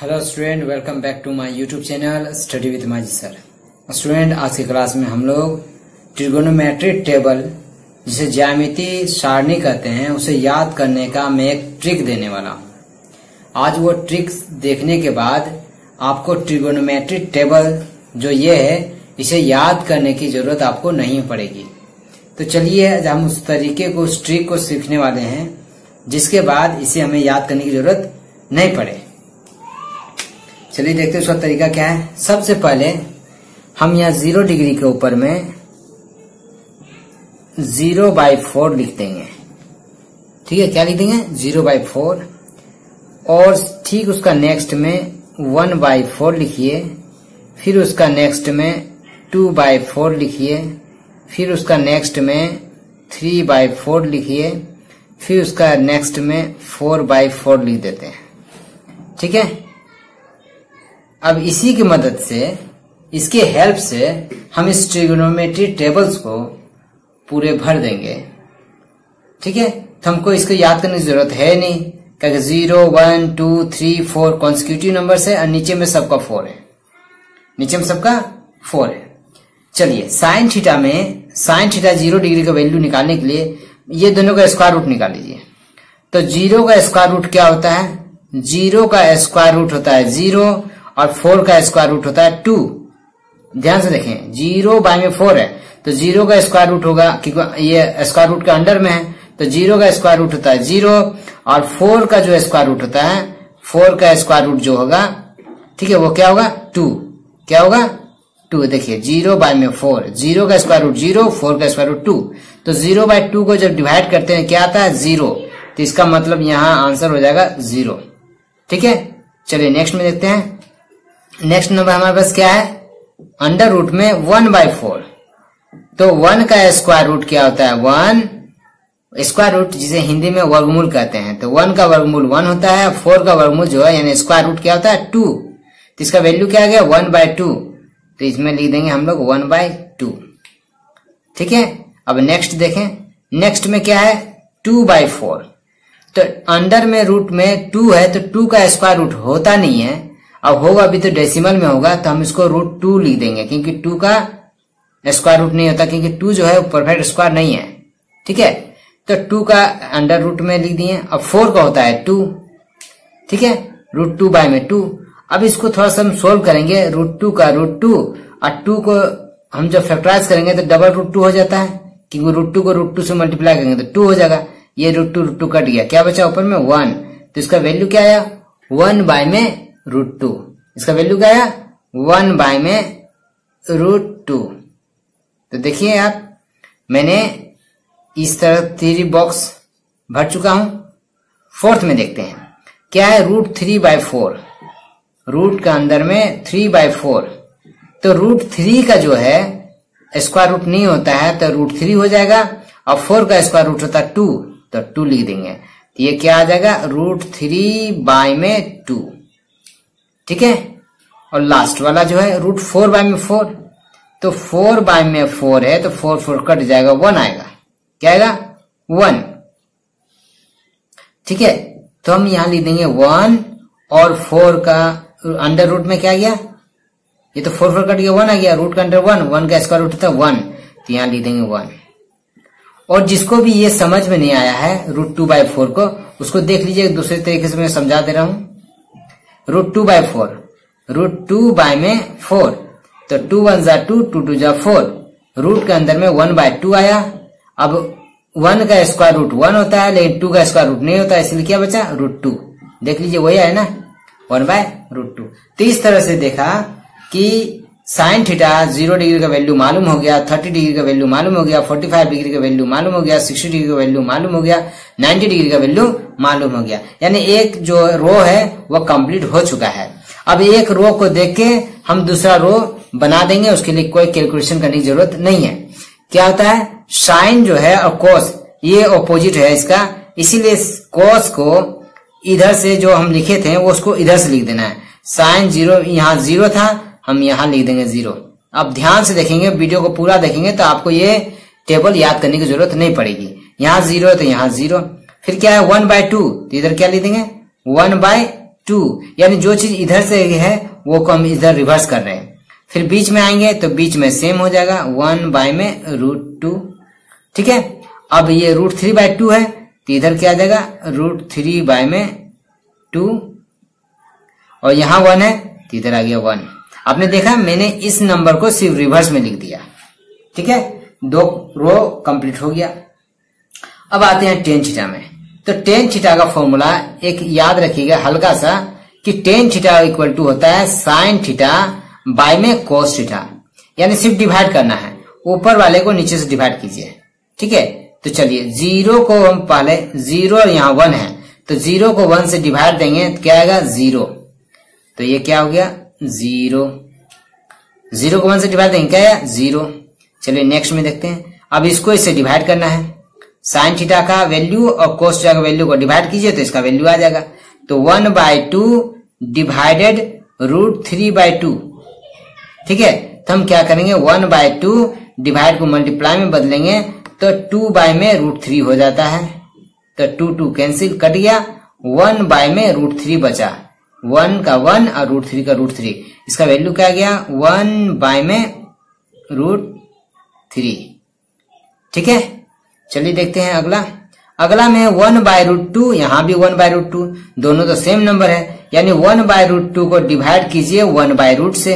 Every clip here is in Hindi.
Hello student, welcome back to my YouTube channel study with Maji sir. Student, आज की क्लास में हम लोग ट्रिगोनोमेट्रिक टेबल जिसे ज्यामितीय सारणी कहते हैं उसे याद करने का मैं एक ट्रिक देने वाला हूँ। आज वो ट्रिक देखने के बाद आपको ट्रिगोनोमेट्रिक टेबल जो ये है इसे याद करने की जरूरत आपको नहीं पड़ेगी। तो चलिए हम उस तरीके को, उस ट्रिक को सीखने वाले हैं जिसके बाद इसे हमें याद करने की जरूरत नहीं पड़े। चलिए देखते हैं उसका तरीका क्या है। सबसे पहले हम यहाँ 0 डिग्री के ऊपर में 0/4 लिख देंगे। ठीक है, क्या लिख देंगे? 0/4। और ठीक उसका नेक्स्ट में 1/4 लिखिए, फिर उसका नेक्स्ट में 2/4 लिखिए, फिर उसका नेक्स्ट में 3/4 लिखिए, फिर उसका नेक्स्ट में 4/4 लिख देते हैं। ठीक है, अब इसी की मदद से, इसके हेल्प से हम इस ट्रिगोनोमेट्री टेबल्स को पूरे भर देंगे। ठीक है, तो हमको इसको याद करने की जरूरत है नहीं, क्योंकि 0, 1, 2, 3, 4 कॉन्सिक्यूटिव नंबर्स है और नीचे में सबका 4 है, नीचे में सबका 4 है। चलिए साइन थीटा में, साइन थीटा 0 डिग्री का वैल्यू निकालने के लिए ये दोनों का स्क्वायर रूट निकाल लीजिए। तो 0 का स्क्वायर रूट क्या होता है? 0 का स्क्वायर रूट होता है 0 और 4 का स्क्वायर रूट होता है 2। ध्यान से देखें, 0/4 है तो 0 का स्क्वायर रूट होगा, क्योंकि ये स्क्वायर रूट के अंडर में है, तो 0 का स्क्वायर रूट होता है 0 और 4 का जो स्क्वायर रूट होता है, 4 का स्क्वायर रूट जो होगा, ठीक है, वो क्या होगा? 2। क्या होगा? 2। देखिए 0/4, 0 का स्क्वायर रूट 0, 4 का स्क्वायर रूट 2, तो 0/2 को जब डिवाइड करते हैं क्या आता है? 0। तो इसका मतलब यहाँ आंसर हो जाएगा 0। ठीक है, चलिए नेक्स्ट में देखते हैं। नेक्स्ट नंबर हमारे पास क्या है? अंडर रूट में 1/4। तो 1 का स्क्वायर रूट क्या होता है? 1 स्क्वायर रूट, जिसे हिंदी में वर्गमूल कहते हैं। तो 1 का वर्गमूल 1 होता है, 4 का वर्गमूल जो है यानी स्क्वायर रूट क्या होता है? 2। तो इसका वैल्यू क्या आ गया? 1/2। तो इसमें लिख देंगे हम लोग 1/2। ठीक है, अब नेक्स्ट देखें। नेक्स्ट में क्या है? 2/4। तो अंडर में रूट में 2 है तो 2 का स्क्वायर रूट होता नहीं है, अब होगा अभी तो डेसिमल में होगा, तो हम इसको √2 लिख देंगे, क्योंकि 2 का स्क्वायर रूट नहीं होता, क्योंकि 2 जो है वो परफेक्ट स्क्वायर नहीं है। ठीक है, तो 2 का अंडर रूट में लिख दिए। अब 4 का होता है 2। ठीक है, √2/2। अब इसको थोड़ा सा हम सोल्व करेंगे। √2 का √2 और 2 को हम जब फैक्टराइज करेंगे तो डबल √2 हो जाता है, क्योंकि √2 को √2 से मल्टीप्लाई करेंगे तो 2 हो जाएगा। ये √2 कट गया, क्या बचा ऊपर में? 1। तो इसका वैल्यू क्या आया? 1/√2। इसका वैल्यू क्या आया? 1/√2। तो देखिए आप, मैंने इस तरह 3 बॉक्स भर चुका हूं। फोर्थ में देखते हैं क्या है? √3/4। रूट का अंदर में 3/4, तो √3 का जो है स्क्वायर रूट नहीं होता है तो √3 हो जाएगा, और 4 का स्क्वायर रूट होता है 2, तो 2 लिख देंगे। तो ये क्या आ जाएगा? √3/2। ठीक है, और लास्ट वाला जो है √4/4, तो 4/4 है तो 4 कट जाएगा, 1 आएगा। क्या आएगा? 1। ठीक है, तो हम यहां लिख देंगे 1 और 4 का अंडर रूट में क्या गया? ये तो 4 कट गया, 1 आ गया। रूट का अंडर 1 का स्क्वायर रूट होता है 1, तो यहां लिख देंगे 1। और जिसको भी ये समझ में नहीं आया है √2/4 को, उसको देख लीजिए, दूसरे तरीके से मैं समझा दे रहा हूं। √2/4, √2/4, तो 2 1 जा 2, 2 2 जा 4, रूट के अंदर में 1/2 आया। अब 1 का स्क्वायर रूट 1 होता है, लेकिन 2 का स्क्वायर रूट नहीं होता, इसलिए क्या बचा? √2। देख लीजिए वही है ना, 1/√2। तो इस तरह से देखा कि साइन थीटा 0 डिग्री का वैल्यू मालूम हो गया, 30 डिग्री का वैल्यू मालूम हो गया, 45 डिग्री का वैल्यू मालूम हो गया, 60 डिग्री का वैल्यू मालूम हो गया, 90 डिग्री का वैल्यू मालूम हो गया। यानी एक जो रो है वह कंप्लीट हो चुका है। अब एक रो को देख के हम दूसरा रो बना देंगे, उसके लिए कोई कैलकुलेशन करने की जरूरत नहीं है। क्या होता है? साइन जो है और कोस ये ऑपोजिट है इसका, इसीलिए कोस को इधर से जो हम लिखे थे वो उसको इधर से लिख देना है। साइन 0 यहाँ 0 था, हम यहाँ लिख देंगे 0। अब ध्यान से देखेंगे, वीडियो को पूरा देखेंगे तो आपको ये टेबल याद करने की जरूरत नहीं पड़ेगी। यहाँ 0 है तो यहाँ 0, फिर क्या है 1/2, तो इधर क्या लिख देंगे 1/2। 2, यानी जो चीज इधर से है वो को हम इधर रिवर्स कर रहे हैं। फिर बीच में आएंगे तो बीच में सेम हो जाएगा 1 बाय में √2। ठीक है, अब ये √3/2 है तो इधर क्या आ जाएगा √3 बाय में 2, और यहां 1 है तो इधर आ गया 1। आपने देखा मैंने इस नंबर को सिर्फ रिवर्स में लिख दिया। ठीक है, 2 रो कंप्लीट हो गया। अब आते हैं tan थीटा में। तो tan थीटा का फॉर्मूला एक याद रखिएगा हल्का सा कि tan थीटा इक्वल टू होता है sin थीटा बाय में cos थीटा, यानी सिर्फ डिवाइड करना है, ऊपर वाले को नीचे से डिवाइड कीजिए। ठीक है, तो चलिए 0 को हम पहले 0 और यहाँ 1 है तो 0 को 1 से डिवाइड देंगे तो क्या आएगा 0, तो ये क्या हो गया 0। 0 को 1 से डिवाइड देंगे क्या आया 0। चलिए नेक्स्ट में देखते हैं। अब इसको इससे डिवाइड करना है, साइन थीटा का वैल्यू और कोस थीटा का वैल्यू को डिवाइड कीजिए तो इसका वैल्यू आ जाएगा। तो 1/2 डिवाइडेड √3/2। ठीक है, तो हम क्या करेंगे 1/2 डिवाइड को मल्टीप्लाई में बदलेंगे तो 2 बाय में √3 हो जाता है। तो 2 कैंसिल कट गया, 1 बाय में √3 बचा, 1 का 1 और √3 का √3, इसका वैल्यू क्या गया 1 बाय में √3। ठीक है, चलिए देखते हैं अगला में 1/√2, यहां भी 1/√2, दोनों तो सेम नंबर है, यानी 1/√2 को डिवाइड कीजिए 1/√2 से।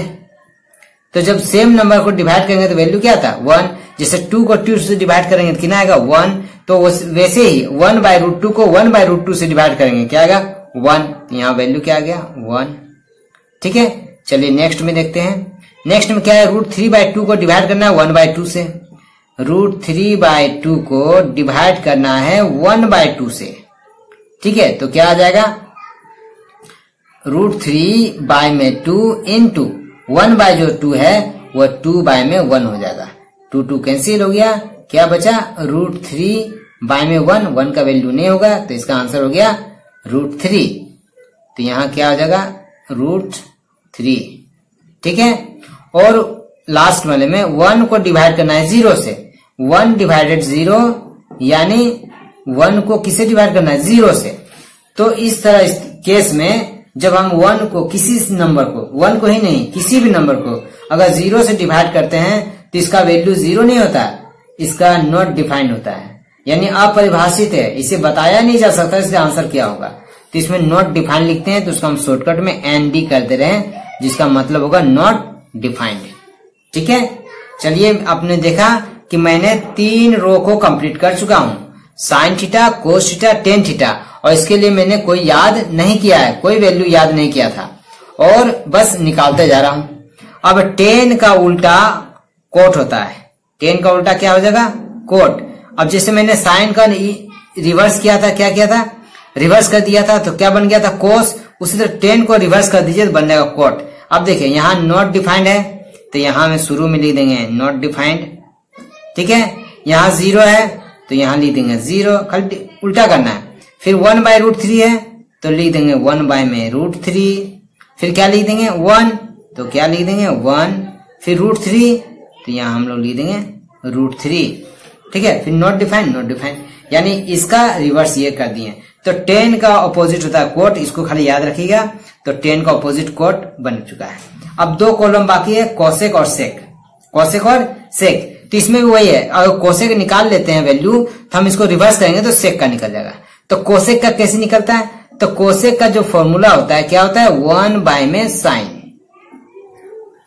तो जब सेम नंबर को डिवाइड करेंगे तो वैल्यू क्या था 1, जैसे 2 को 2 से डिवाइड करेंगे तो कितना आएगा 1, तो वैसे ही 1/√2 को 1/√2 से डिवाइड करेंगे क्या आएगा 1, यहाँ वैल्यू क्या आ गया 1। ठीक है, चलिए नेक्स्ट में देखते हैं। नेक्स्ट में क्या है √3/2 को डिवाइड करना है 1/2 से, √3/2 को डिवाइड करना है 1/2 से। ठीक है, तो क्या आ जाएगा √3/2 इंटू 1/2 है वो 2/1 हो जाएगा। 2 कैंसिल हो गया, क्या बचा √3/1, 1 का वैल्यू नहीं होगा तो इसका आंसर हो गया √3। तो यहाँ क्या हो जाएगा √3। ठीक है, और लास्ट वाले में 1 को डिवाइड करना है 0 से, 1 डिवाइडेड 0 यानी 1 को किसे डिवाइड करना है 0 से। तो इस तरह इस केस में जब हम 1 को किसी नंबर को, 1 को ही नहीं किसी भी नंबर को अगर 0 से डिवाइड करते हैं तो इसका वैल्यू 0 नहीं होता, इसका नॉट डिफाइंड होता है, यानी अपरिभाषित है, इसे बताया नहीं जा सकता इसका आंसर क्या होगा। तो इसमें नॉट डिफाइंड लिखते हैं तो उसका हम शॉर्टकट में ND कर दे रहे हैं, जिसका मतलब होगा नॉट डिफाइंड। ठीक है, चलिए आपने देखा कि मैंने 3 रो को कंप्लीट कर चुका हूं, sine theta, cos theta, tan theta, और इसके लिए मैंने कोई याद नहीं किया है, कोई वैल्यू याद नहीं किया था और बस निकालते जा रहा हूं। अब टेन का उल्टा कोट होता है, टेन का उल्टा क्या हो जाएगा कोट। अब जैसे मैंने साइन का रिवर्स किया था, क्या किया था रिवर्स कर दिया था, तो क्या बन गया था कोस, उसी तरह टेन को रिवर्स कर दीजिए तो बन जाएगा कोट। अब देखिए यहाँ नॉट डिफाइंड है तो यहाँ में शुरू में लिख देंगे नॉट डिफाइंड। ठीक है, यहाँ 0 है तो यहाँ लिख देंगे 0, खाली उल्टा करना है। फिर 1/√3 है तो लिख देंगे 1/√3, फिर क्या लिख देंगे 1 तो क्या लिख देंगे 1, फिर √3 तो यहाँ हम लोग लिख देंगे √3। ठीक है, फिर नॉट डिफाइंड, यानी इसका रिवर्स ये कर दिए। तो 10 का ऑपोजिट होता है कोट, इसको खाली याद रखिएगा। तो 10 का ऑपोजिट कोट बन चुका है। अब 2 कॉलम बाकी है, कोसेक और सेक, कोसेक और सेक। तो इसमें भी वही है, अगर कोसेक निकाल लेते हैं वैल्यू तो हम इसको रिवर्स करेंगे तो सेक का निकल जाएगा। तो कोसेक का कैसे निकलता है, तो कोसेक का जो फॉर्मूला होता है क्या होता है 1 में साइन,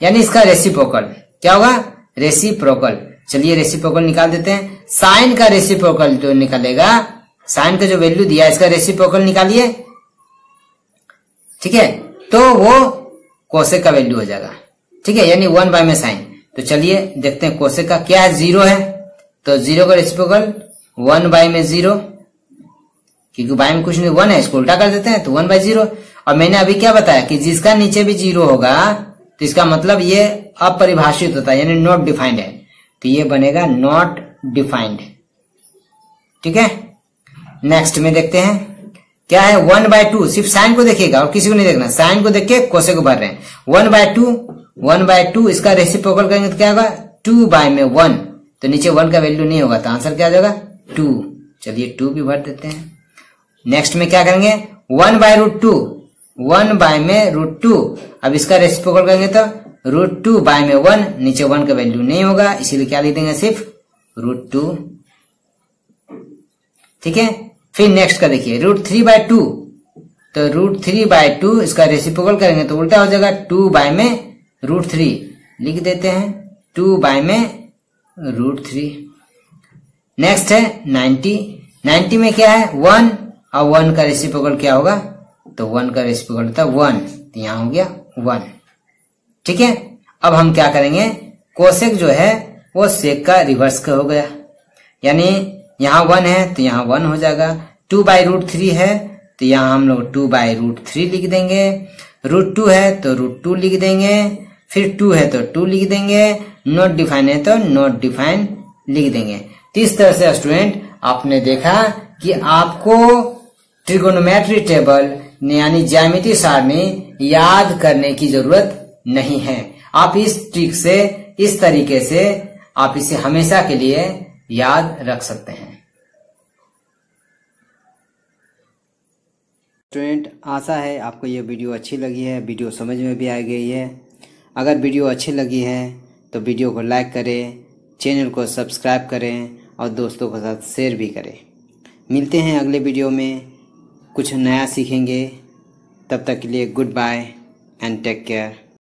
यानी इसका रेसिप्रोकल क्या होगा रेसिप्रोकल। चलिए रेसिप्रोकल निकाल देते हैं। साइन का रेसिप्रोकल जो निकलेगा, साइन का जो वैल्यू दिया इसका रेसिप्रोकल निकालिए। ठीक है, तो वो कोसेक का वैल्यू हो जाएगा। ठीक है, यानी 1 में साइन। तो चलिए देखते हैं कोसेक का क्या है 0 है, तो 0 का रेसिप्रोकल 1 में 0, क्योंकि बाय में कुछ नहीं 1 है, इसको उल्टा कर देते हैं तो 1/0। और मैंने अभी क्या बताया कि जिसका नीचे भी 0 होगा तो इसका मतलब ये अपरिभाषित होता है, यानी नॉट डिफाइंड है, तो ये बनेगा नॉट डिफाइंड। ठीक है, नेक्स्ट में देखते हैं क्या है 1/2। सिर्फ साइन को देखिएगा और किसी को नहीं देखना, साइन को देख के कोसेक को भर रहे हैं। 1/2 इसका रेसिप्रोकल करेंगे तो क्या होगा 2 में 1, तो नीचे 1 का वैल्यू नहीं होगा तो आंसर क्या आ जाएगा 2। चलिए 2 भी भर देते हैं। नेक्स्ट में क्या करेंगे 1/√2, 1 बाय में √2। अब इसका रेसिप्रोकल करेंगे तो √2 बाय में 1, नीचे 1 का वैल्यू नहीं होगा, इसीलिए क्या लिख देंगे, सिर्फ √2। ठीक है, फिर नेक्स्ट का देखिए √3 बाय 2, तो √3 बाय 2 इसका रेसिप्रोकल करेंगे तो उल्टा हो जाएगा, 2 बाय में √3 लिख देते हैं, 2 बाय में √3। नेक्स्ट है 90 में क्या है 1, और 1 का रेसिप्रोकल क्या होगा, तो 1 का रेसिप्रोकल होता है 1, तो यहां हो गया 1। ठीक है, अब हम क्या करेंगे, कोसेक जो है वो सेक का रिवर्स का हो गया, यानी यहाँ 1 है तो यहाँ 1 हो जाएगा, 2 बाय √3 है तो यहाँ हम लोग 2 बाय √3 लिख देंगे, √2 है तो √2 लिख देंगे, फिर 2 है तो 2 लिख देंगे, नॉट डिफाइन है तो नॉट डिफाइन लिख देंगे। तो इस तरह से स्टूडेंट आपने देखा कि आपको ट्रिगोनोमेट्री टेबल यानी ज्यामितीय सारणी याद करने की जरूरत नहीं है। आप इस ट्रिक से, इस तरीके से आप इसे हमेशा के लिए याद रख सकते हैं। स्टूडेंट, आशा है आपको ये वीडियो अच्छी लगी है, वीडियो समझ में भी आ गई है। अगर वीडियो अच्छी लगी है तो वीडियो को लाइक करें, चैनल को सब्सक्राइब करें और दोस्तों के साथ शेयर भी करें। मिलते हैं अगले वीडियो में, कुछ नया सीखेंगे। तब तक के लिए good bye and take care.